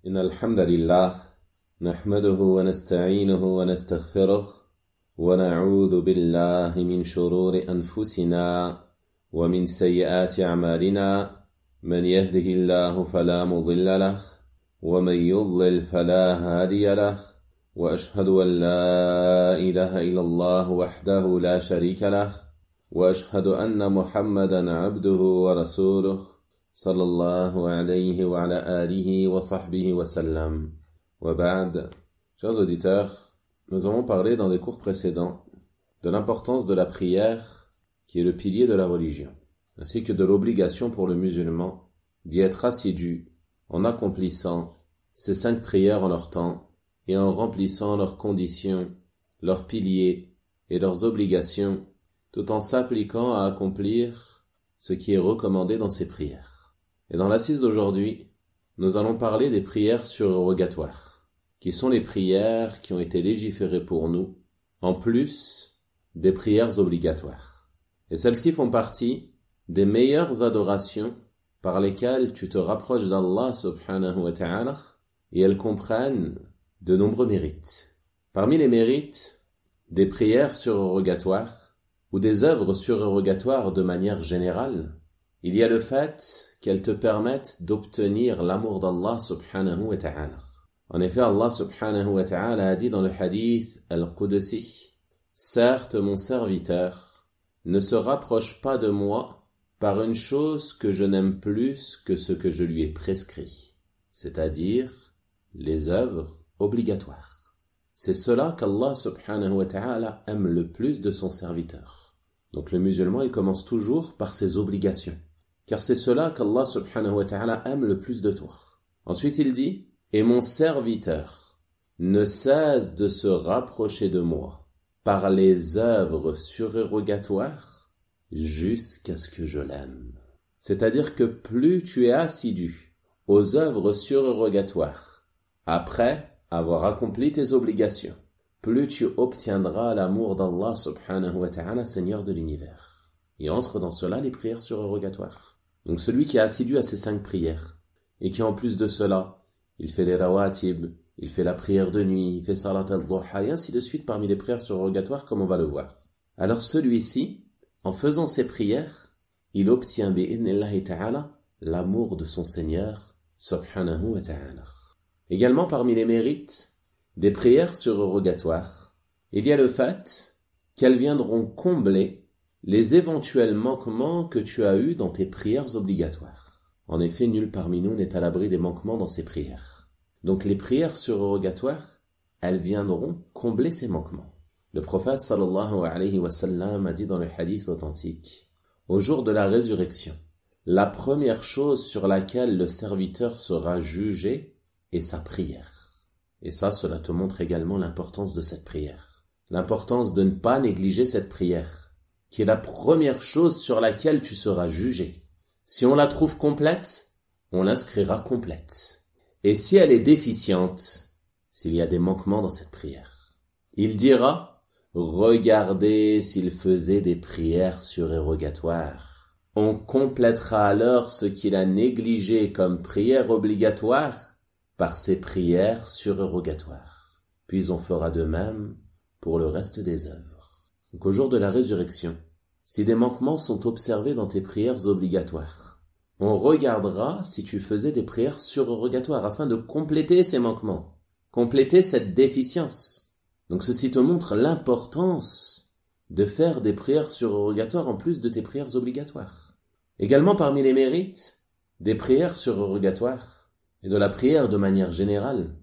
إن الحمد لله نحمده ونستعينه ونستغفره ونعوذ بالله من شرور أنفسنا ومن سيئات أعمالنا من يهده الله فلا مضل له ومن يضلل فلا هادي له وأشهد أن لا إله إلا الله وحده لا شريك له وأشهد أن محمدا عبده ورسوله صلى الله عليه وعلى آله وصحبه وسلم. وبعد. Chers auditeurs, nous avons parlé dans des cours précédents de l'importance de la prière qui est le pilier de la religion, ainsi que de l'obligation pour le musulman d'y être assidu en accomplissant ces 5 prières en leur temps et en remplissant leurs conditions, leurs piliers et leurs obligations, tout en s'appliquant à accomplir ce qui est recommandé dans ces prières. Et dans l'assise d'aujourd'hui, nous allons parler des prières surérogatoires, qui sont les prières qui ont été légiférées pour nous, en plus des prières obligatoires. Et celles-ci font partie des meilleures adorations par lesquelles tu te rapproches d'Allah subhanahu wa ta'ala, et elles comprennent de nombreux mérites. Parmi les mérites des prières surérogatoires, ou des œuvres surérogatoires de manière générale, il y a le fait qu'elles te permettent d'obtenir l'amour d'Allah subhanahu wa ta'ala. En effet, Allah subhanahu wa ta'ala a dit dans le hadith al-Qudsi, « Certes, mon serviteur ne se rapproche pas de moi par une chose que je n'aime plus que ce que je lui ai prescrit, c'est-à-dire les œuvres obligatoires. » C'est cela qu'Allah subhanahu wa ta'ala aime le plus de son serviteur. Donc le musulman, il commence toujours par ses obligations, car c'est cela qu'Allah subhanahu wa ta'ala aime le plus de toi. Ensuite il dit, « Et mon serviteur ne cesse de se rapprocher de moi par les œuvres surérogatoires jusqu'à ce que je l'aime. » C'est-à-dire que plus tu es assidu aux œuvres surérogatoires après avoir accompli tes obligations, plus tu obtiendras l'amour d'Allah subhanahu wa ta'ala, Seigneur de l'univers. Et entre dans cela les prières surérogatoires. Donc celui qui est assidu à ces 5 prières, et qui en plus de cela, il fait les rawatib, il fait la prière de nuit, il fait salat al-duha, et ainsi de suite parmi les prières surérogatoires comme on va le voir. Alors celui-ci, en faisant ces prières, il obtient bi'idhnillahi ta'ala l'amour de son Seigneur subhanahu wa ta'ala. Également parmi les mérites des prières surérogatoires, il y a le fait qu'elles viendront combler les éventuels manquements que tu as eus dans tes prières obligatoires. En effet, nul parmi nous n'est à l'abri des manquements dans ses prières. Donc les prières surérogatoires, elles viendront combler ces manquements. Le prophète sallallahu alayhi wa sallam a dit dans le hadith authentique, au jour de la résurrection, la première chose sur laquelle le serviteur sera jugé est sa prière. Et ça, cela te montre également l'importance de cette prière. L'importance de ne pas négliger cette prière, qui est la première chose sur laquelle tu seras jugé. Si on la trouve complète, on l'inscrira complète. Et si elle est déficiente, s'il y a des manquements dans cette prière, il dira, regardez s'il faisait des prières surérogatoires. On complétera alors ce qu'il a négligé comme prière obligatoire par ses prières surérogatoires. Puis on fera de même pour le reste des œuvres. Donc au jour de la résurrection, si des manquements sont observés dans tes prières obligatoires, on regardera si tu faisais des prières surérogatoires afin de compléter ces manquements, compléter cette déficience. Donc ceci te montre l'importance de faire des prières surérogatoires en plus de tes prières obligatoires. Également parmi les mérites des prières surérogatoires et de la prière de manière générale,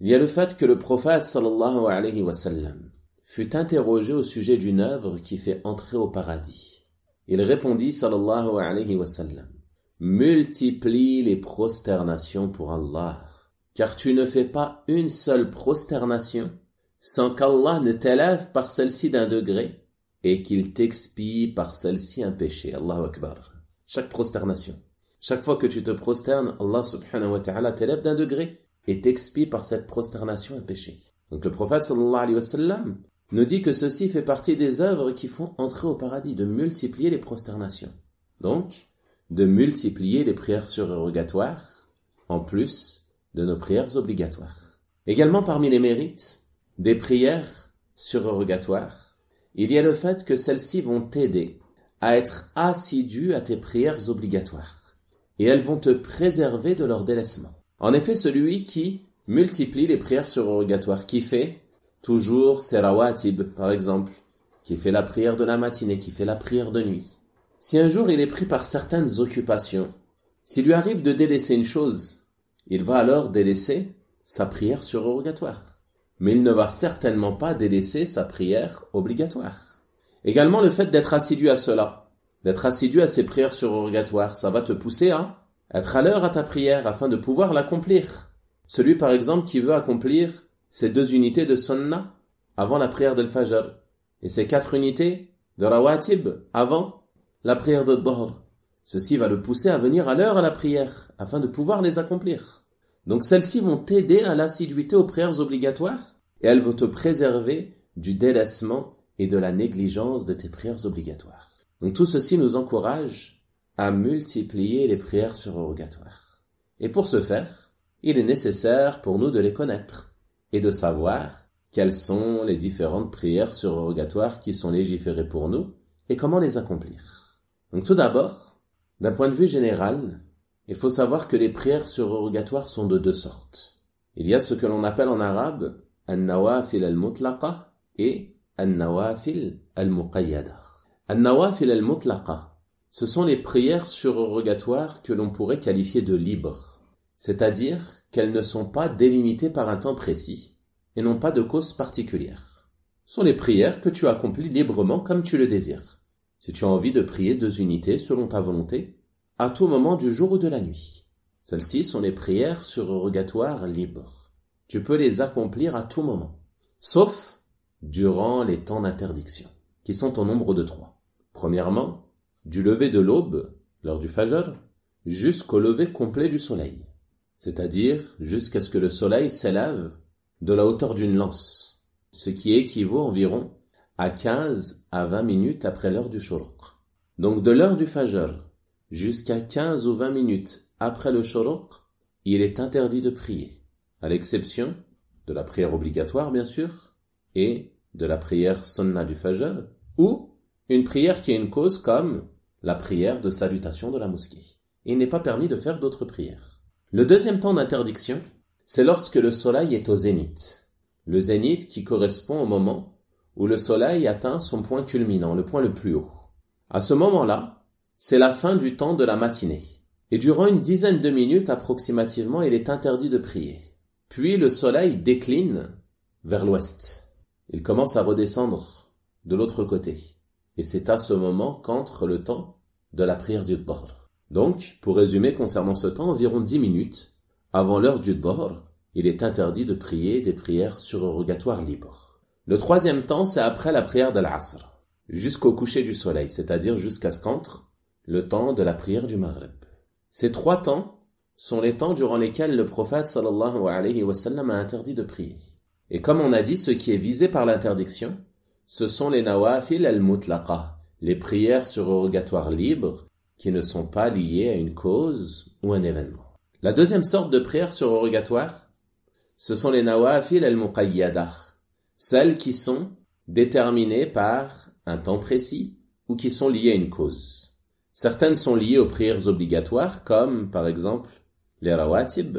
il y a le fait que le prophète sallallahu alayhi wa sallam fut interrogé au sujet d'une œuvre qui fait entrer au paradis. Il répondit sallallahu alayhi wa sallam, multiplie les prosternations pour Allah, car tu ne fais pas une seule prosternation sans qu'Allah ne t'élève par celle-ci d'un degré et qu'il t'expie par celle-ci un péché. Allahu Akbar. Chaque prosternation. Chaque fois que tu te prosternes, Allah subhanahu wa ta'ala t'élève d'un degré et t'expie par cette prosternation un péché. Donc le prophète sallallahu alayhi wa sallam nous dit que ceci fait partie des œuvres qui font entrer au paradis, de multiplier les prosternations. Donc, de multiplier les prières surérogatoires, en plus de nos prières obligatoires. Également parmi les mérites des prières surrogatoires, il y a le fait que celles-ci vont t'aider à être assidu à tes prières obligatoires et elles vont te préserver de leur délaissement. En effet, celui qui multiplie les prières surrogatoires, qui fait toujours ses rawatib, par exemple, qui fait la prière de la matinée, qui fait la prière de nuit, si un jour il est pris par certaines occupations, s'il lui arrive de délaisser une chose, il va alors délaisser sa prière surrogatoire. Mais il ne va certainement pas délaisser sa prière obligatoire. Également, le fait d'être assidu à cela, d'être assidu à ces prières surrogatoires, ça va te pousser à être à l'heure à ta prière afin de pouvoir l'accomplir. Celui, par exemple, qui veut accomplir ces 2 unités de sunnah avant la prière de Fajr et ces 4 unités de rawatib avant la prière de Dhuhr. Ceci va le pousser à venir à l'heure à la prière afin de pouvoir les accomplir. Donc celles-ci vont t'aider à l'assiduité aux prières obligatoires et elles vont te préserver du délaissement et de la négligence de tes prières obligatoires. Donc tout ceci nous encourage à multiplier les prières surrogatoires. Et pour ce faire, il est nécessaire pour nous de les connaître et de savoir quelles sont les différentes prières surrogatoires qui sont légiférées pour nous et comment les accomplir. Donc tout d'abord, d'un point de vue général, il faut savoir que les prières surrogatoires sont de 2 sortes. Il y a ce que l'on appelle en arabe « al-nawafil al-mutlaqa » et « al-nawafil al-muqayyada ». Al-nawafil al-mutlaqa, ce sont les prières surrogatoires que l'on pourrait qualifier de libres, c'est-à-dire qu'elles ne sont pas délimitées par un temps précis et n'ont pas de cause particulière. Ce sont les prières que tu accomplis librement comme tu le désires. Si tu as envie de prier 2 unités selon ta volonté, à tout moment du jour ou de la nuit. Celles-ci sont les prières surrogatoires libres. Tu peux les accomplir à tout moment, sauf durant les temps d'interdiction, qui sont au nombre de 3. Premièrement, du lever de l'aube, l'heure du Fajr, jusqu'au lever complet du soleil, c'est-à-dire jusqu'à ce que le soleil s'élève de la hauteur d'une lance, ce qui équivaut environ à 15 à 20 minutes après l'heure du shuruq. Donc de l'heure du Fajr jusqu'à 15 ou 20 minutes après le shuruq, il est interdit de prier, à l'exception de la prière obligatoire bien sûr, et de la prière sunnah du Fajr, ou une prière qui a une cause comme la prière de salutation de la mosquée. Il n'est pas permis de faire d'autres prières. Le deuxième temps d'interdiction, c'est lorsque le soleil est au zénith. Le zénith qui correspond au moment où le soleil atteint son point culminant, le point le plus haut. À ce moment-là, c'est la fin du temps de la matinée. Et durant une dizaine de minutes approximativement, il est interdit de prier. Puis le soleil décline vers l'ouest. Il commence à redescendre de l'autre côté. Et c'est à ce moment qu'entre le temps de la prière du Dhuhr. Donc, pour résumer concernant ce temps, environ 10 minutes avant l'heure du Dhuhr, il est interdit de prier des prières surrogatoires libres. Le troisième temps, c'est après la prière de l'Asr, jusqu'au coucher du soleil, c'est-à-dire jusqu'à ce qu'entre le temps de la prière du Maghrib. Ces 3 temps sont les temps durant lesquels le prophète sallallahu alayhi wa sallam a interdit de prier. Et comme on a dit, ce qui est visé par l'interdiction, ce sont les nawafil al-mutlaqa, les prières surrogatoires libres qui ne sont pas liées à une cause ou un événement. La deuxième sorte de prière surrogatoire, ce sont les nawafil al-muqayyada, celles qui sont déterminées par un temps précis ou qui sont liées à une cause. Certaines sont liées aux prières obligatoires, comme, par exemple, les rawatib,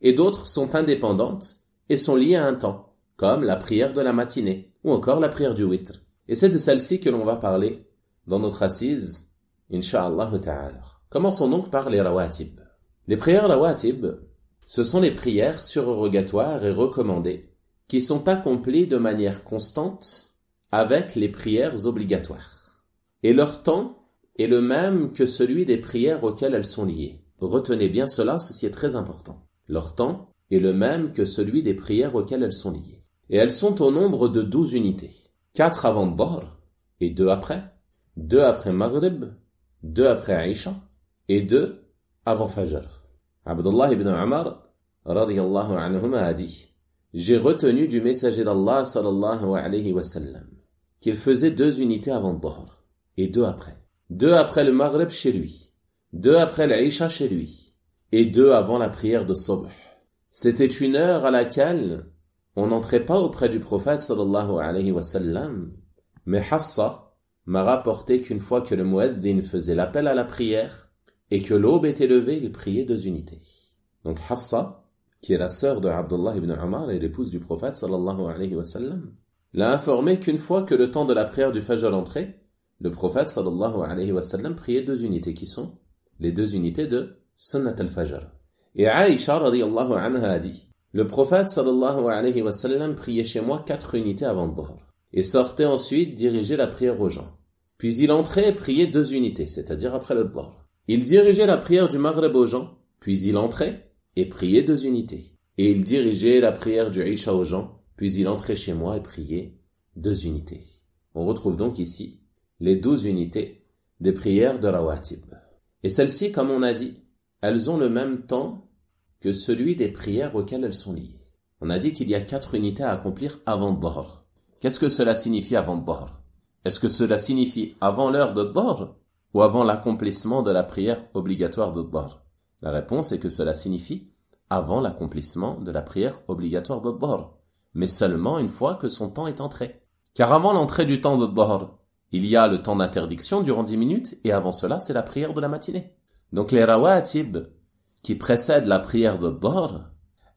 et d'autres sont indépendantes et sont liées à un temps, comme la prière de la matinée, ou encore la prière du witr. Et c'est de celle-ci que l'on va parler dans notre assise, incha'Allah ta'ala. Commençons donc par les rawatib. Les prières rawatib, ce sont les prières surrogatoires et recommandées, qui sont accomplies de manière constante avec les prières obligatoires. Et leur temps est le même que celui des prières auxquelles elles sont liées. Retenez bien cela, ceci est très important. Leur temps est le même que celui des prières auxquelles elles sont liées. Et elles sont au nombre de 12 unités. 4 avant Dhuhr et 2 après. 2 après Maghrib, 2 après Aïcha et 2 avant Fajr. Abdullah ibn Umar, radiyallahu anhuma, a dit: j'ai retenu du messager d'Allah sallallahu alayhi wa sallam qu'il faisait 2 unités avant Dhuhr et 2 après. 2 après le Maghrib chez lui, 2 après l'Aïcha chez lui, et 2 avant la prière de Subh. C'était une heure à laquelle on n'entrait pas auprès du prophète sallallahu alayhi wa sallam. Mais Hafsa m'a rapporté qu'une fois que le mueddin faisait l'appel à la prière et que l'aube était levée, il priait 2 unités. Donc Hafsa, qui est la sœur de Abdullah ibn Umar et l'épouse du prophète sallallahu alayhi wa sallam, l'a informé qu'une fois que le temps de la prière du Fajr entrait, le prophète sallallahu alayhi wa sallam priait 2 unités qui sont les 2 unités de Sunnat al-Fajr. Et Aïcha radiyallahu anha a dit, le prophète sallallahu alayhi wa sallam priait chez moi 4 unités avant le Dhuhr et sortait ensuite diriger la prière aux gens. Puis il entrait et priait 2 unités, c'est-à-dire après le Dhuhr. Il dirigeait la prière du Maghrib aux gens, puis il entrait et priait 2 unités. Et il dirigeait la prière du Isha aux gens, puis il entrait chez moi et priait 2 unités. On retrouve donc ici les 12 unités des prières de Rawatib. Et celles-ci, comme on a dit, elles ont le même temps que celui des prières auxquelles elles sont liées. On a dit qu'il y a 4 unités à accomplir avant Dhuhr. Qu'est-ce que cela signifie avant Dhuhr? Est-ce que cela signifie avant l'heure de Dhuhr ou avant l'accomplissement de la prière obligatoire de Dhuhr? La réponse est que cela signifie avant l'accomplissement de la prière obligatoire de Dhuhr, mais seulement une fois que son temps est entré. Car avant l'entrée du temps de Dhuhr, il y a le temps d'interdiction durant 10 minutes, et avant cela, c'est la prière de la matinée. Donc les rawatib qui précèdent la prière de Dhuhr,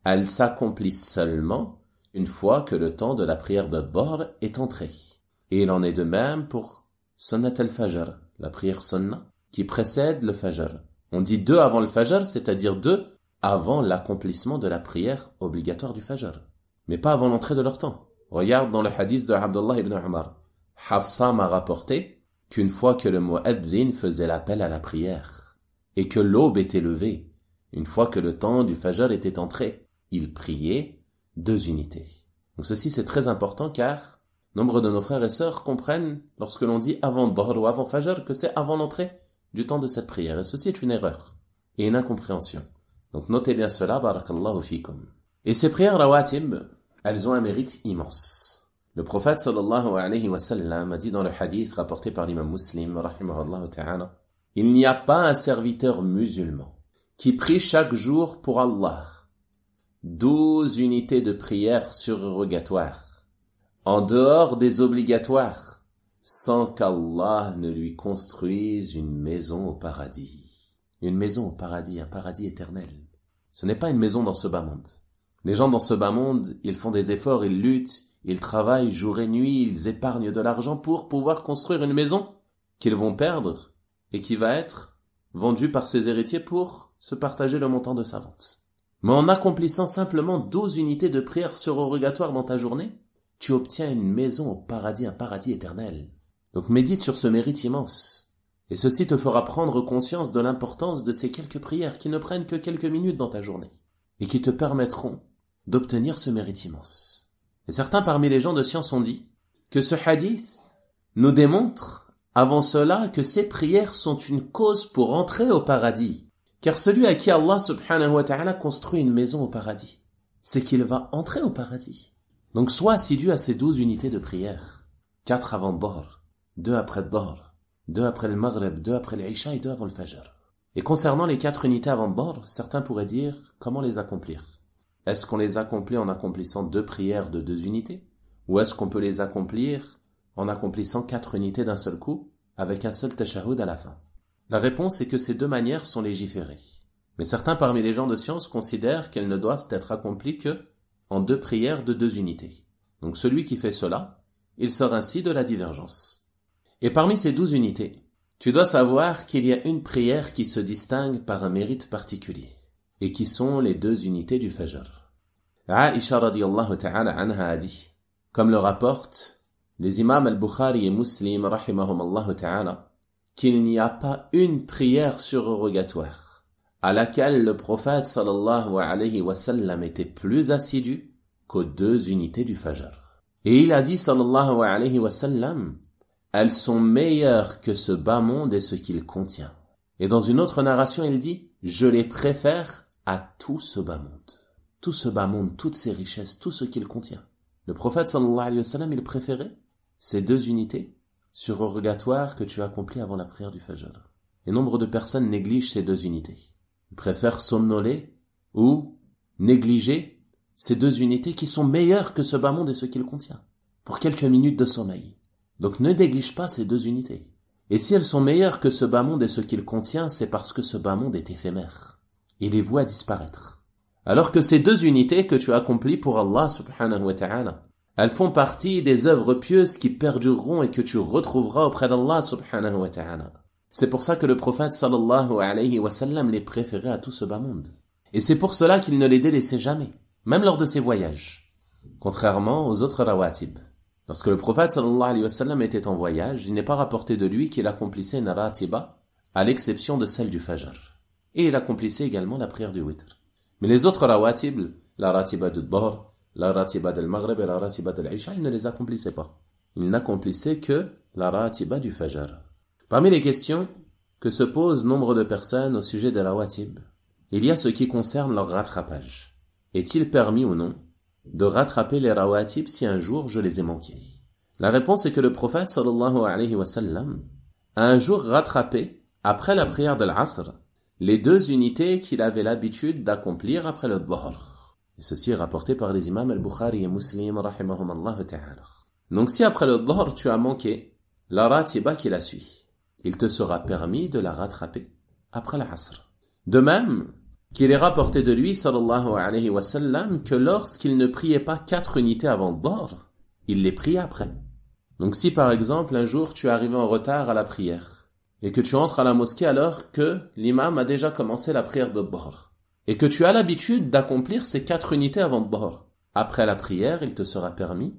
elles s'accomplissent seulement une fois que le temps de la prière de Dhuhr est entré. Et il en est de même pour Sunnat al-Fajr, la prière Sunnah, qui précède le Fajr. On dit 2 avant le Fajr, c'est-à-dire 2 avant l'accomplissement de la prière obligatoire du Fajr, mais pas avant l'entrée de leur temps. Regarde dans le hadith de Abdullah ibn Umar. Hafsa m'a rapporté qu'une fois que le mueddin faisait l'appel à la prière et que l'aube était levée, une fois que le temps du Fajr était entré, il priait 2 unités. Donc ceci c'est très important car nombre de nos frères et sœurs comprennent lorsque l'on dit avant Dhuhr ou avant Fajr que c'est avant l'entrée du temps de cette prière. Et ceci est une erreur et une incompréhension. Donc notez bien cela, barakallahu fikum. Et ces prières rawatib, elles ont un mérite immense. Le prophète sallallahu alayhi wa sallam a dit dans le hadith rapporté par l'imam Muslim, rahimahullah ta'ala, il n'y a pas un serviteur musulman qui prie chaque jour pour Allah 12 unités de prière surrogatoires, en dehors des obligatoires, sans qu'Allah ne lui construise une maison au paradis. Une maison au paradis, un paradis éternel. Ce n'est pas une maison dans ce bas monde. Les gens dans ce bas monde, ils font des efforts, ils luttent, ils travaillent jour et nuit, ils épargnent de l'argent pour pouvoir construire une maison qu'ils vont perdre et qui va être vendue par ses héritiers pour se partager le montant de sa vente. Mais en accomplissant simplement 12 unités de prière surrogatoire dans ta journée, tu obtiens une maison au paradis, un paradis éternel. Donc médite sur ce mérite immense. Et ceci te fera prendre conscience de l'importance de ces quelques prières qui ne prennent que quelques minutes dans ta journée et qui te permettront d'obtenir ce mérite immense. Et certains parmi les gens de science ont dit que ce hadith nous démontre avant cela que ces prières sont une cause pour entrer au paradis. Car celui à qui Allah subhanahu wa ta'ala construit une maison au paradis, c'est qu'il va entrer au paradis. Donc sois assidu à ces 12 unités de prière. 4 avant Dhuhr, 2 après Dhuhr, 2 après le Maghrib, 2 après l'Isha et 2 avant le Fajr. Et concernant les 4 unités avant Dhuhr, certains pourraient dire comment les accomplir. Est-ce qu'on les accomplit en accomplissant 2 prières de 2 unités? Ou est-ce qu'on peut les accomplir en accomplissant 4 unités d'un seul coup, avec un seul tashahhud à la fin? La réponse est que ces 2 manières sont légiférées. Mais certains parmi les gens de science considèrent qu'elles ne doivent être accomplies que en 2 prières de 2 unités. Donc celui qui fait cela, il sort ainsi de la divergence. Et parmi ces 12 unités, tu dois savoir qu'il y a une prière qui se distingue par un mérite particulier, et qui sont les 2 unités du Fajr. Aïcha radiyallahu ta'ala anha a dit, comme le rapportent les imams al-Bukhari et Muslim rahimahumallahu ta'ala, qu'il n'y a pas une prière surrogatoire à laquelle le prophète sallallahu alayhi wa sallam était plus assidu qu'aux 2 unités du Fajr. Et il a dit sallallahu alayhi wa sallam, elles sont meilleures que ce bas monde et ce qu'il contient. Et dans une autre narration, il dit, je les préfère à tout ce bas monde. Tout ce bas monde, toutes ces richesses, tout ce qu'il contient. Le prophète sallallahu alayhi wa sallam, il préférait ces 2 unités surrogatoires que tu accomplis avant la prière du Fajr. Et nombre de personnes négligent ces 2 unités. Ils préfèrent somnoler ou négliger ces 2 unités qui sont meilleures que ce bas monde et ce qu'il contient, pour quelques minutes de sommeil. Donc ne néglige pas ces 2 unités. Et si elles sont meilleures que ce bas monde et ce qu'il contient, c'est parce que ce bas monde est éphémère. Il est voué à disparaître. Alors que ces 2 unités que tu as accomplies pour Allah subhanahu wa ta'ala, elles font partie des œuvres pieuses qui perdureront et que tu retrouveras auprès d'Allah subhanahu wa ta'ala. C'est pour ça que le prophète sallallahu alayhi wa sallam les préférait à tout ce bas monde. Et c'est pour cela qu'il ne les délaissait jamais, même lors de ses voyages. Contrairement aux autres rawatib. Lorsque le prophète sallallahu alayhi wa sallam était en voyage, il n'est pas rapporté de lui qu'il accomplissait une ratiba, à l'exception de celle du fajr. Et il accomplissait également la prière du witr. Mais les autres rawatib, la ratiba du dhahr, la ratiba del maghrib et la ratiba del isha, il ne les accomplissait pas. Il n'accomplissait que la ratiba du fajr. Parmi les questions que se posent nombre de personnes au sujet des rawatib, il y a ce qui concerne leur rattrapage. Est-il permis ou non de rattraper les rawatib si un jour je les ai manqués? La réponse est que le prophète sallallahu alayhi wa sallam a un jour rattrapé, après la prière de l'asr, les 2 unités qu'il avait l'habitude d'accomplir après le dhahr. Et ceci est rapporté par les imams al-Bukhari et Muslim rahimahumallahu ta'ala. Donc si après le dhahr tu as manqué la ratiba qui la suit, il te sera permis de la rattraper après l'asr. De même qu'il est rapporté de lui, sallallahu alayhi wa sallam, que lorsqu'il ne priait pas 4 unités avant le dhahr, il les priait après. Donc si par exemple un jour tu es arrivé en retard à la prière, et que tu entres à la mosquée alors que l'imam a déjà commencé la prière de dhahr, et que tu as l'habitude d'accomplir ces 4 unités avant le dhahr, après la prière, il te sera permis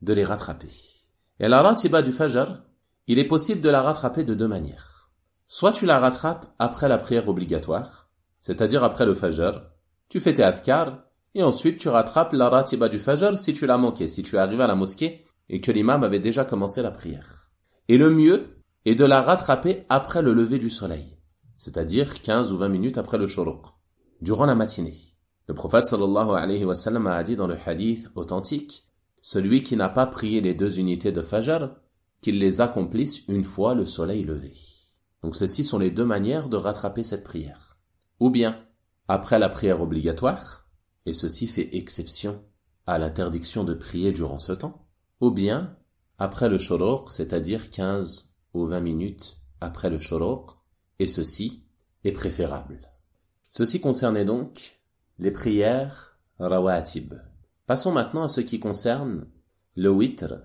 de les rattraper. Et la ratiba du fajr, il est possible de la rattraper de 2 manières. Soit tu la rattrapes après la prière obligatoire, c'est-à-dire après le fajr, tu fais tes adhkar, et ensuite tu rattrapes la ratiba du fajr si tu l'as manqué, si tu es arrivé à la mosquée et que l'imam avait déjà commencé la prière. Et le mieux est de la rattraper après le lever du soleil, c'est-à-dire 15 ou 20 minutes après le shuruq, durant la matinée. Le prophète sallallahu alayhi wa sallam a dit dans le hadith authentique, celui qui n'a pas prié les 2 unités de fajr, qu'il les accomplisse une fois le soleil levé. Donc ceci sont les 2 manières de rattraper cette prière. Ou bien, après la prière obligatoire, et ceci fait exception à l'interdiction de prier durant ce temps, ou bien, après le shuruq, c'est-à-dire 15 ou 20 minutes après le shuruq, et ceci est préférable. Ceci concernait donc les prières rawatib. Passons maintenant à ce qui concerne le witr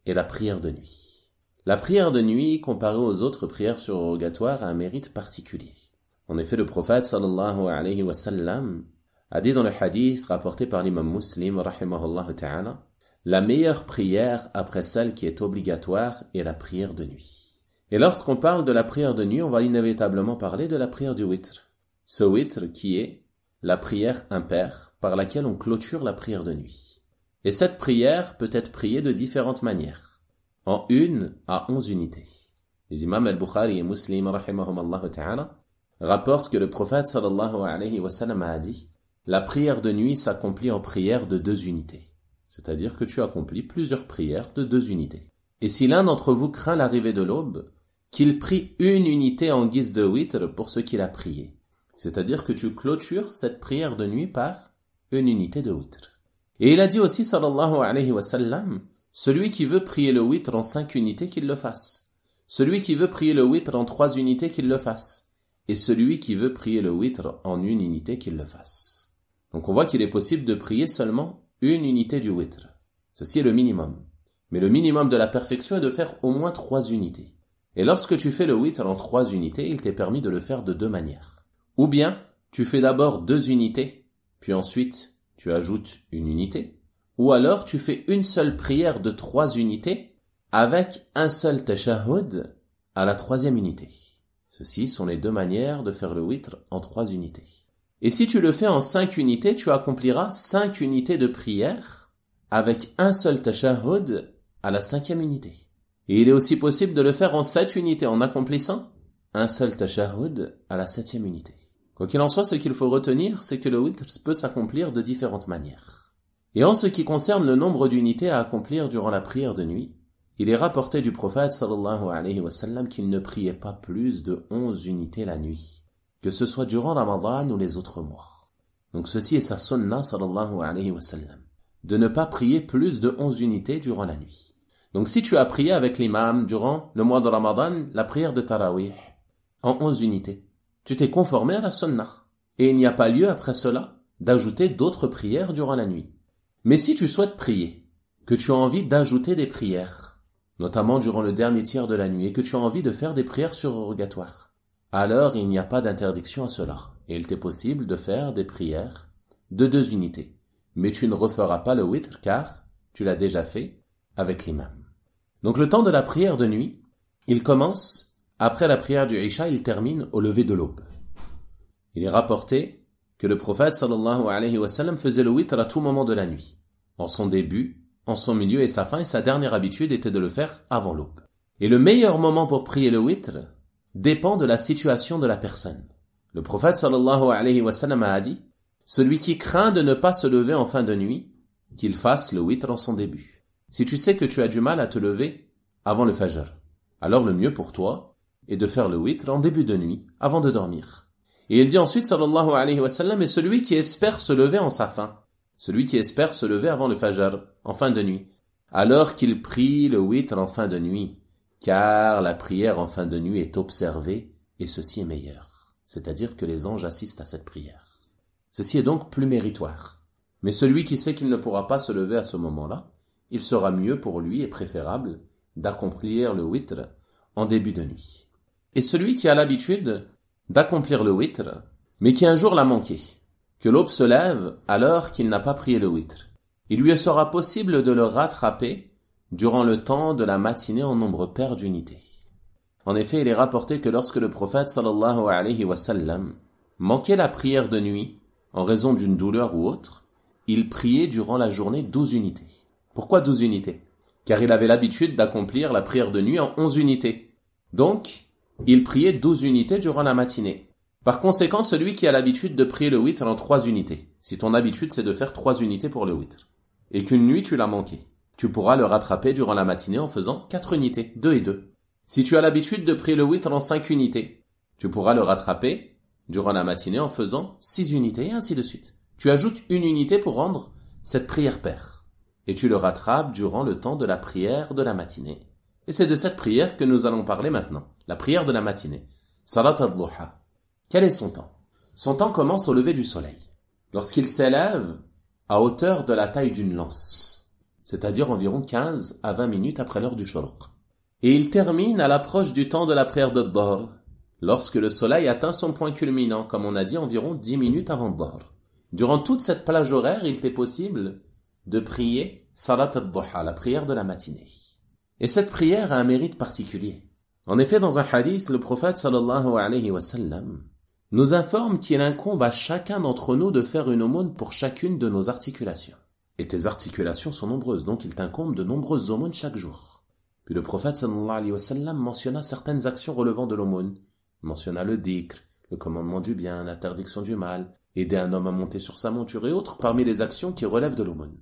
et la prière de nuit. La prière de nuit, comparée aux autres prières surrogatoires, a un mérite particulier. En effet, le prophète sallallahu alayhi wa sallam a dit dans le hadith rapporté par l'imam Muslim rahimahullah ta'ala, la meilleure prière après celle qui est obligatoire est la prière de nuit. Et lorsqu'on parle de la prière de nuit, on va inévitablement parler de la prière du witr. Ce witr qui est la prière impaire par laquelle on clôture la prière de nuit. Et cette prière peut être priée de différentes manières, en 1 à 11 unités. Les imams al-Bukhari et Muslim rahimahullah ta'ala rapporte que le prophète sallallahu alayhi wa sallam a dit « La prière de nuit s'accomplit en prière de 2 unités. » C'est-à-dire que tu accomplis plusieurs prières de 2 unités. Et si l'un d'entre vous craint l'arrivée de l'aube, qu'il prie 1 unité en guise de witr pour ce qu'il a prié. C'est-à-dire que tu clôtures cette prière de nuit par 1 unité de witr. Et il a dit aussi sallallahu alayhi wa sallam, celui qui veut prier le witr en 5 unités, qu'il le fasse. Celui qui veut prier le witr en 3 unités, qu'il le fasse. Et celui qui veut prier le witr en 1 unité, qu'il le fasse. Donc on voit qu'il est possible de prier seulement 1 unité du witr. Ceci est le minimum. Mais le minimum de la perfection est de faire au moins 3 unités. Et lorsque tu fais le witr en 3 unités, il t'est permis de le faire de 2 manières. Ou bien, tu fais d'abord 2 unités, puis ensuite tu ajoutes 1 unité. Ou alors tu fais une seule prière de 3 unités, avec un seul tashahhud à la 3e unité. Ceci sont les 2 manières de faire le witr en 3 unités. Et si tu le fais en 5 unités, tu accompliras 5 unités de prière avec un seul tashahhud à la 5e unité. Et il est aussi possible de le faire en 7 unités en accomplissant un seul tashahhud à la 7e unité. Quoi qu'il en soit, ce qu'il faut retenir, c'est que le witr peut s'accomplir de différentes manières. Et en ce qui concerne le nombre d'unités à accomplir durant la prière de nuit, il est rapporté du prophète sallallahu alayhi wa sallam qu'il ne priait pas plus de 11 unités la nuit, que ce soit durant Ramadan ou les autres mois. Donc ceci est sa sunna sallallahu alayhi wa sallam, de ne pas prier plus de 11 unités durant la nuit. Donc si tu as prié avec l'imam durant le mois de Ramadan, la prière de Tarawih, en 11 unités, tu t'es conformé à la sunna. Et il n'y a pas lieu après cela d'ajouter d'autres prières durant la nuit. Mais si tu souhaites prier, que tu as envie d'ajouter des prières, notamment durant le dernier tiers de la nuit, et que tu as envie de faire des prières surrogatoires, alors il n'y a pas d'interdiction à cela. Et il t'est possible de faire des prières de 2 unités. Mais tu ne referas pas le witr car tu l'as déjà fait avec l'imam. Donc le temps de la prière de nuit, il commence après la prière du Isha, il termine au lever de l'aube. Il est rapporté que le prophète sallallahu alayhi wa sallam faisait le witr à tout moment de la nuit, en son début, en son milieu et sa fin, et sa dernière habitude était de le faire avant l'aube. Et le meilleur moment pour prier le witr dépend de la situation de la personne. Le prophète sallallahu alayhi wa sallam a dit, celui qui craint de ne pas se lever en fin de nuit, qu'il fasse le witr en son début. Si tu sais que tu as du mal à te lever avant le fajr, alors le mieux pour toi est de faire le witr en début de nuit, avant de dormir. Et il dit ensuite, sallallahu alayhi wa sallam, et celui qui espère se lever en sa fin, celui qui espère se lever avant le fajr, en fin de nuit, alors qu'il prie le witr en fin de nuit, car la prière en fin de nuit est observée, et ceci est meilleur. C'est-à-dire que les anges assistent à cette prière. Ceci est donc plus méritoire. Mais celui qui sait qu'il ne pourra pas se lever à ce moment-là, il sera mieux pour lui et préférable d'accomplir le witr en début de nuit. Et celui qui a l'habitude d'accomplir le witr, mais qui un jour l'a manqué, que l'aube se lève alors qu'il n'a pas prié le witr, il lui sera possible de le rattraper durant le temps de la matinée en nombre pair d'unités. En effet, il est rapporté que lorsque le prophète sallallahu alayhi wa sallam manquait la prière de nuit en raison d'une douleur ou autre, il priait durant la journée 12 unités. Pourquoi 12 unités? Car il avait l'habitude d'accomplir la prière de nuit en 11 unités. Donc, il priait 12 unités durant la matinée. Par conséquent, celui qui a l'habitude de prier le witr en 3 unités, si ton habitude c'est de faire 3 unités pour le witr, et qu'une nuit tu l'as manqué, tu pourras le rattraper durant la matinée en faisant 4 unités, 2 et 2. Si tu as l'habitude de prier le witr en 5 unités, tu pourras le rattraper durant la matinée en faisant 6 unités et ainsi de suite. Tu ajoutes une unité pour rendre cette prière paire. Et tu le rattrapes durant le temps de la prière de la matinée. Et c'est de cette prière que nous allons parler maintenant. La prière de la matinée. Salat al-Duha. Quel est son temps? Son temps commence au lever du soleil, lorsqu'il s'élève à hauteur de la taille d'une lance, c'est-à-dire environ 15 à 20 minutes après l'heure du shuruq. Et il termine à l'approche du temps de la prière de Dhuhr, lorsque le soleil atteint son point culminant, comme on a dit, environ 10 minutes avant Dhuhr. Durant toute cette plage horaire, il t'est possible de prier Salat al-Duha, la prière de la matinée. Et cette prière a un mérite particulier. En effet, dans un hadith, le prophète sallallahu alayhi wa sallam nous informe qu'il incombe à chacun d'entre nous de faire une aumône pour chacune de nos articulations. Et tes articulations sont nombreuses, donc il t'incombe de nombreuses aumônes chaque jour. Puis le prophète sallallahu alayhi wa sallam mentionna certaines actions relevant de l'aumône. Il mentionna le dhikr, le commandement du bien, l'interdiction du mal, aider un homme à monter sur sa monture et autres parmi les actions qui relèvent de l'aumône.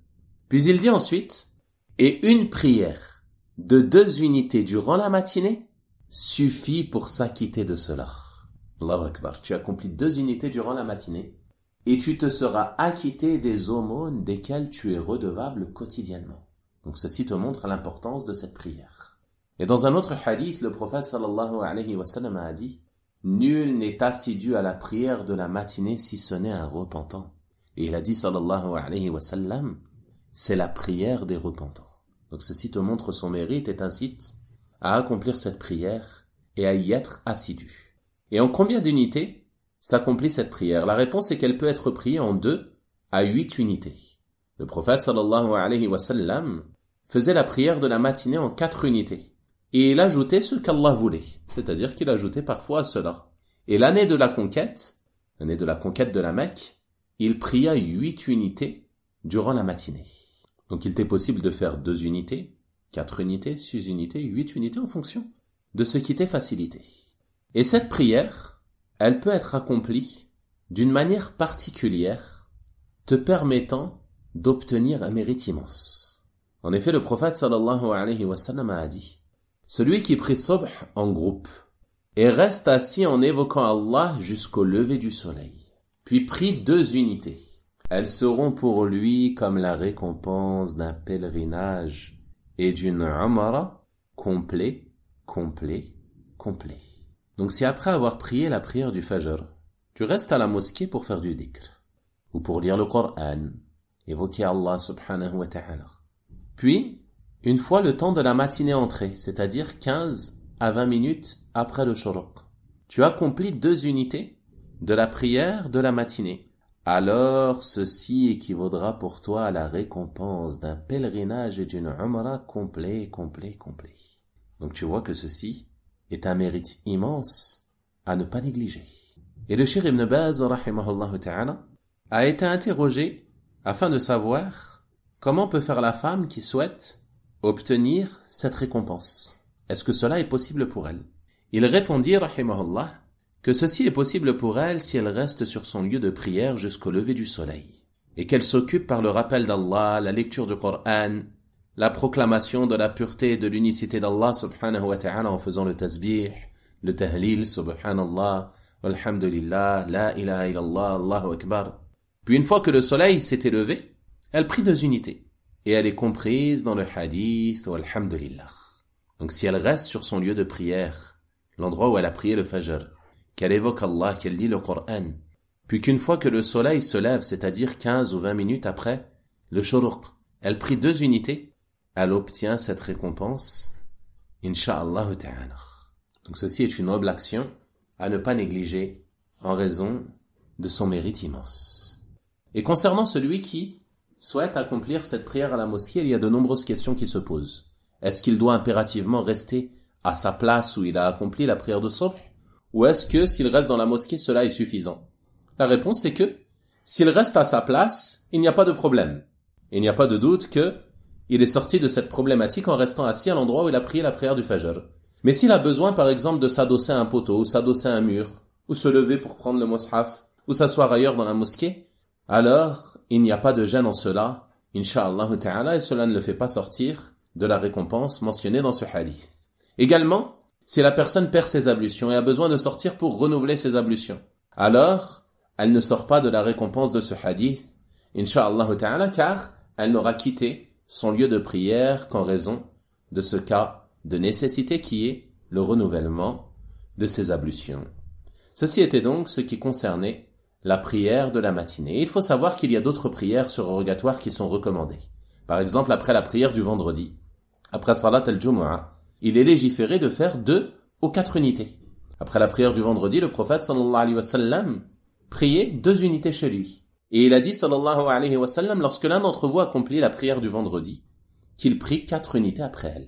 Puis il dit ensuite, et une prière de 2 unités durant la matinée suffit pour s'acquitter de cela. Allahu Akbar, tu accomplis 2 unités durant la matinée et tu te seras acquitté des aumônes desquelles tu es redevable quotidiennement. Donc ceci te montre l'importance de cette prière. Et dans un autre hadith, le prophète sallallahu alayhi wa sallam a dit, nul n'est assidu à la prière de la matinée si ce n'est un repentant. Et il a dit sallallahu alayhi wa sallam, c'est la prière des repentants. Donc ceci te montre son mérite et t'incite à accomplir cette prière et à y être assidu. Et en combien d'unités s'accomplit cette prière? La réponse est qu'elle peut être priée en 2 à 8 unités. Le prophète sallallahu alayhi wa sallam faisait la prière de la matinée en 4 unités. Et il ajoutait ce qu'Allah voulait, c'est-à-dire qu'il ajoutait parfois à cela. Et l'année de la conquête de la Mecque, il pria 8 unités durant la matinée. Donc il t'est possible de faire 2 unités, 4 unités, 6 unités, 8 unités en fonction de ce qui t'est facilité. Et cette prière, elle peut être accomplie d'une manière particulière, te permettant d'obtenir un mérite immense. En effet, le prophète sallallahu alayhi wa sallam a dit, celui qui prie subh en groupe et reste assis en évoquant Allah jusqu'au lever du soleil, puis prit 2 unités. Elles seront pour lui comme la récompense d'un pèlerinage et d'une umra complet. Donc si après avoir prié la prière du Fajr, tu restes à la mosquée pour faire du dhikr, ou pour lire le Coran, évoquer Allah subhanahu wa ta'ala. Puis, une fois le temps de la matinée entré, c'est-à-dire 15 à 20 minutes après le shuruq, tu accomplis 2 unités de la prière de la matinée. Alors ceci équivaudra pour toi à la récompense d'un pèlerinage et d'une umra complet. Donc tu vois que ceci est un mérite immense à ne pas négliger. Et le Cheikh Ibn Baz, rahimahullah ta'ala, a été interrogé afin de savoir comment peut faire la femme qui souhaite obtenir cette récompense. Est-ce que cela est possible pour elle? Il répondit, rahimahullah, que ceci est possible pour elle si elle reste sur son lieu de prière jusqu'au lever du soleil, et qu'elle s'occupe par le rappel d'Allah, la lecture du Coran, la proclamation de la pureté et de l'unicité d'Allah subhanahu wa ta'ala en faisant le tasbih, le tahlil, subhanallah, walhamdulillah, la ilaha illallah, Allahu akbar. Puis une fois que le soleil s'est élevé, elle prit 2 unités, et elle est comprise dans le hadith, walhamdulillah. Donc si elle reste sur son lieu de prière, l'endroit où elle a prié le Fajr, qu'elle évoque Allah, qu'elle lit le Coran, puis qu'une fois que le soleil se lève, c'est-à-dire 15 ou 20 minutes après le shuruq, elle prit 2 unités, elle obtient cette récompense, insha'Allah ta'ala. Donc ceci est une noble action à ne pas négliger en raison de son mérite immense. Et concernant celui qui souhaite accomplir cette prière à la mosquée, il y a de nombreuses questions qui se posent. Est-ce qu'il doit impérativement rester à sa place où il a accompli la prière de subh? Ou est-ce que s'il reste dans la mosquée, cela est suffisant? La réponse est que s'il reste à sa place, il n'y a pas de problème. Il n'y a pas de doute que il est sorti de cette problématique en restant assis à l'endroit où il a prié la prière du Fajr. Mais s'il a besoin, par exemple, de s'adosser à un poteau, ou s'adosser à un mur, ou se lever pour prendre le mushaf, ou s'asseoir ailleurs dans la mosquée, alors il n'y a pas de gêne en cela, insha'Allah ta'ala, et cela ne le fait pas sortir de la récompense mentionnée dans ce hadith. Également, si la personne perd ses ablutions et a besoin de sortir pour renouveler ses ablutions, alors elle ne sort pas de la récompense de ce hadith, insha'Allah ta'ala, car elle n'aura quitté son lieu de prière qu'en raison de ce cas de nécessité qui est le renouvellement de ses ablutions. Ceci était donc ce qui concernait la prière de la matinée. Il faut savoir qu'il y a d'autres prières surrogatoires qui sont recommandées. Par exemple, après la prière du vendredi, après Salat al-Jumu'ah, il est légiféré de faire 2 ou 4 unités. Après la prière du vendredi, le prophète sallallahu alayhi wa sallam priait 2 unités chez lui. Et il a dit sallallahu alayhi wa sallam, lorsque l'un d'entre vous accomplit la prière du vendredi, qu'il prie 4 unités après elle.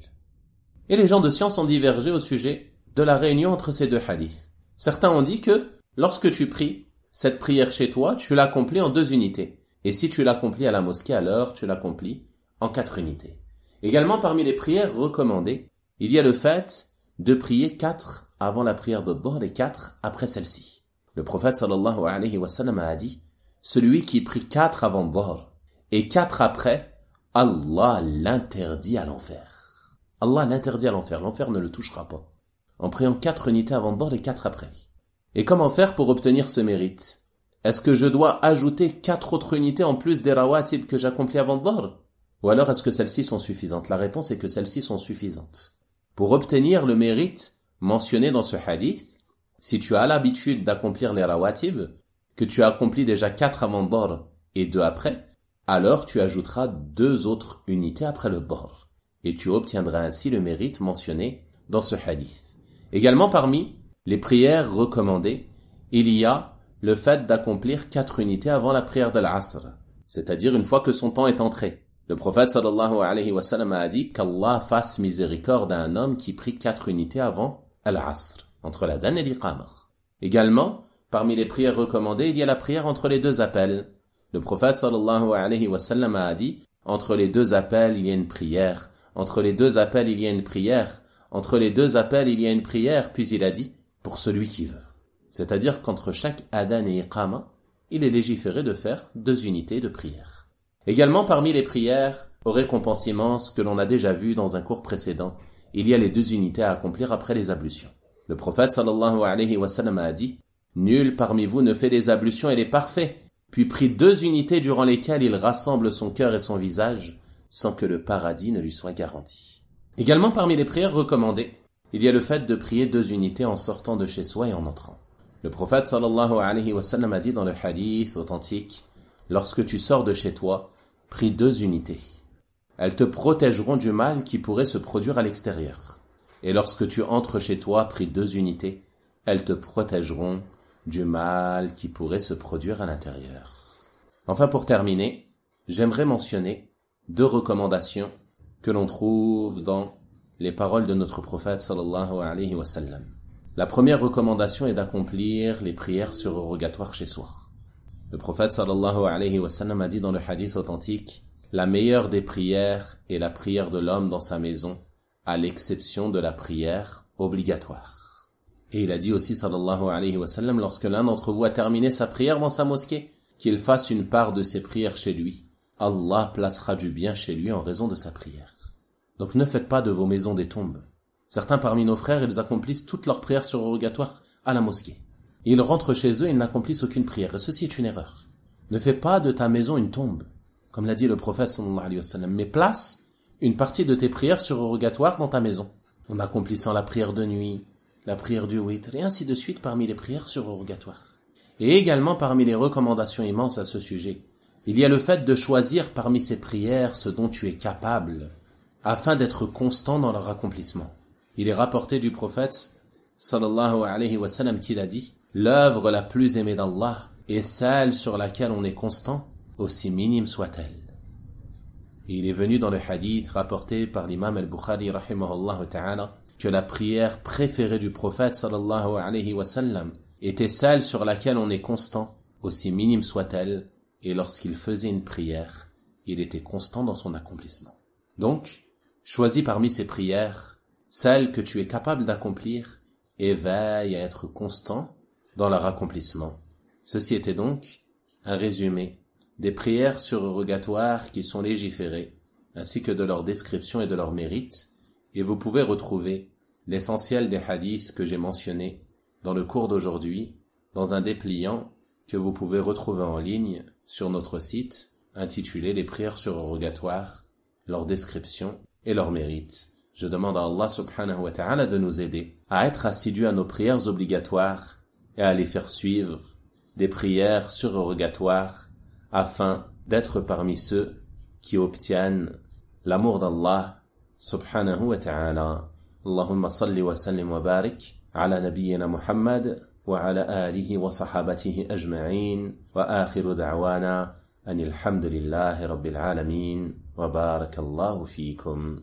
Et les gens de science ont divergé au sujet de la réunion entre ces 2 hadiths. Certains ont dit que lorsque tu pries cette prière chez toi, tu l'accomplis en 2 unités. Et si tu l'accomplis à la mosquée, alors tu l'accomplis en 4 unités. Également, parmi les prières recommandées, il y a le fait de prier 4 avant la prière de Dhuhr et 4 après celle-ci. Le prophète sallallahu alayhi wa sallam a dit, celui qui prie 4 avant Dhuhr et 4 après, Allah l'interdit à l'enfer. Allah l'interdit à l'enfer. L'enfer ne le touchera pas. En priant 4 unités avant Dhuhr et 4 après. Et comment faire pour obtenir ce mérite? Est-ce que je dois ajouter 4 autres unités en plus des rawatib que j'accomplis avant Dhuhr? Ou alors est-ce que celles-ci sont suffisantes? La réponse est que celles-ci sont suffisantes. Pour obtenir le mérite mentionné dans ce hadith, si tu as l'habitude d'accomplir les rawatib, que tu as accompli déjà 4 avant Dhuhr et 2 après, alors tu ajouteras 2 autres unités après le Dhuhr. Et tu obtiendras ainsi le mérite mentionné dans ce hadith. Également parmi les prières recommandées, il y a le fait d'accomplir 4 unités avant la prière de l'Asr, c'est-à-dire une fois que son temps est entré. Le prophète sallallahu alayhi wa sallam a dit qu'Allah fasse miséricorde à un homme qui prie 4 unités avant Al-Asr, entre l'adhan et l'iqamah. Également, parmi les prières recommandées, il y a la prière entre les 2 appels. Le prophète sallallahu alayhi wa sallam a dit, entre les 2 appels, il y a une prière. Entre les 2 appels, il y a une prière. Entre les 2 appels, il y a une prière. Puis il a dit, pour celui qui veut. C'est-à-dire qu'entre chaque adhan et iqamah, il est légiféré de faire 2 unités de prière. Également parmi les prières aux récompenses immenses que l'on a déjà vues dans un cours précédent, il y a les 2 unités à accomplir après les ablutions. Le prophète sallallahu alayhi wa sallam a dit, Nul parmi vous ne fait les ablutions et les parfaits, puis prie 2 unités durant lesquelles il rassemble son cœur et son visage, sans que le paradis ne lui soit garanti. Également parmi les prières recommandées, il y a le fait de prier 2 unités en sortant de chez soi et en entrant. Le prophète sallallahu alayhi wa sallam a dit dans le hadith authentique, lorsque tu sors de chez toi, prie 2 unités. Elles te protégeront du mal qui pourrait se produire à l'extérieur. Et lorsque tu entres chez toi, prie 2 unités. Elles te protégeront du mal qui pourrait se produire à l'intérieur. Enfin, pour terminer, j'aimerais mentionner 2 recommandations que l'on trouve dans les paroles de notre prophète sallallahu alayhi wa sallam. La première recommandation est d'accomplir les prières surrogatoires chez soi. Le prophète sallallahu alayhi wa sallam a dit dans le hadith authentique, la meilleure des prières est la prière de l'homme dans sa maison, à l'exception de la prière obligatoire. Et il a dit aussi sallallahu alayhi wa sallam, lorsque l'un d'entre vous a terminé sa prière dans sa mosquée, qu'il fasse une part de ses prières chez lui. Allah placera du bien chez lui en raison de sa prière. Donc ne faites pas de vos maisons des tombes. Certains parmi nos frères, ils accomplissent toutes leurs prières surrogatoires à la mosquée. Ils rentrent chez eux et ils n'accomplissent aucune prière. Et ceci est une erreur. Ne fais pas de ta maison une tombe, comme l'a dit le prophète sallallahu alayhi wa sallam, mais place une partie de tes prières surrogatoires dans ta maison, en accomplissant la prière de nuit, la prière du witr, et ainsi de suite parmi les prières surrogatoires. Et également parmi les recommandations immenses à ce sujet, il y a le fait de choisir parmi ces prières ce dont tu es capable, afin d'être constant dans leur accomplissement. Il est rapporté du prophète, sallallahu alayhi wa sallam, qu'il a dit, l'œuvre la plus aimée d'Allah est celle sur laquelle on est constant, aussi minime soit-elle. Et il est venu dans le hadith rapporté par l'imam al-Bukhari, rahimahullah ta'ala, que la prière préférée du prophète sallallahu alayhi wa sallam était celle sur laquelle on est constant, aussi minime soit-elle, et lorsqu'il faisait une prière, il était constant dans son accomplissement. Donc, choisis parmi ces prières celles que tu es capable d'accomplir et veille à être constant dans leur accomplissement. Ceci était donc un résumé des prières surrogatoires qui sont légiférées, ainsi que de leur description et de leur mérite, et vous pouvez retrouver l'essentiel des hadiths que j'ai mentionnés dans le cours d'aujourd'hui, dans un dépliant que vous pouvez retrouver en ligne sur notre site, intitulé Les prières surrogatoires, leur description et leur mérite. Je demande à Allah subhanahu wa ta'ala de nous aider à être assidus à nos prières obligatoires et à les faire suivre des prières surrogatoires afin d'être parmi ceux qui obtiennent l'amour d'Allah subhanahu wa ta'ala. Allahumma salli wa sallim wa barik ala nabiyyina Muhammad wa ala alihi wa sahabatihi ajma'in wa akhiru da'wana anil hamdulillahi rabbil alamin wa barakallahu fiikum.